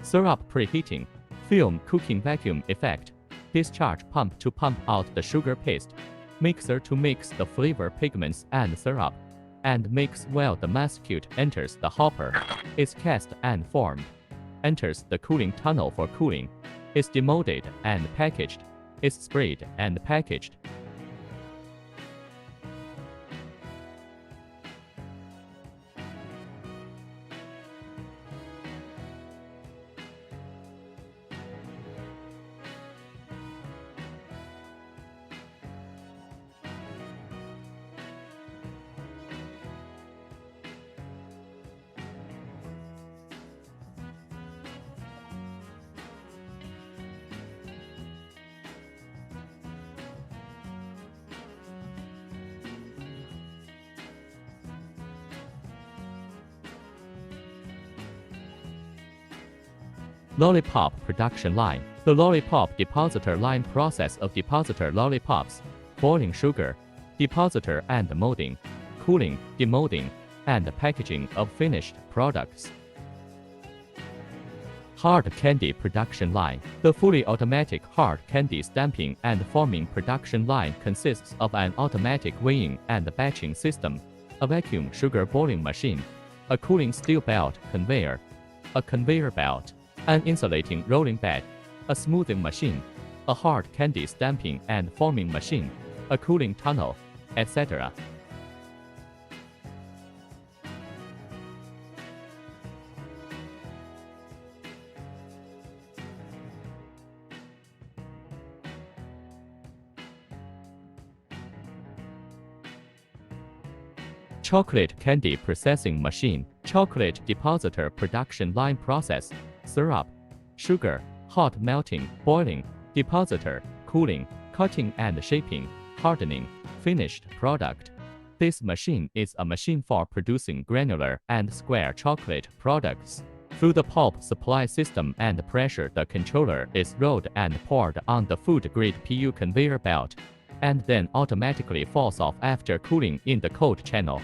Syrup preheating. Film cooking vacuum effect. Discharge pump to pump out the sugar paste. Mixer to mix the flavor pigments and syrup. And mix while the masticate enters the hopper. Is cast and formed. Enters the cooling tunnel for cooling. Is demolded and packaged. Is sprayed and packaged. Lollipop production line. The Lollipop depositor line process of depositor lollipops, boiling sugar, depositor and molding, cooling, demolding, and packaging of finished products. Hard candy production line. The fully automatic hard candy stamping and forming production line consists of an automatic weighing and batching system, a vacuum sugar boiling machine, a cooling steel belt conveyor, a conveyor belt, an insulating rolling bed, a smoothing machine, a hard candy stamping and forming machine, a cooling tunnel, etc. Chocolate candy processing machine. Chocolate depositor production line process. Syrup, sugar, hot melting, boiling, depositor, cooling, cutting and shaping, hardening, finished product. This machine is a machine for producing granular and square chocolate products. Through the pulp supply system and pressure, the controller is rolled and poured on the food-grade PU conveyor belt, and then automatically falls off after cooling in the cold channel.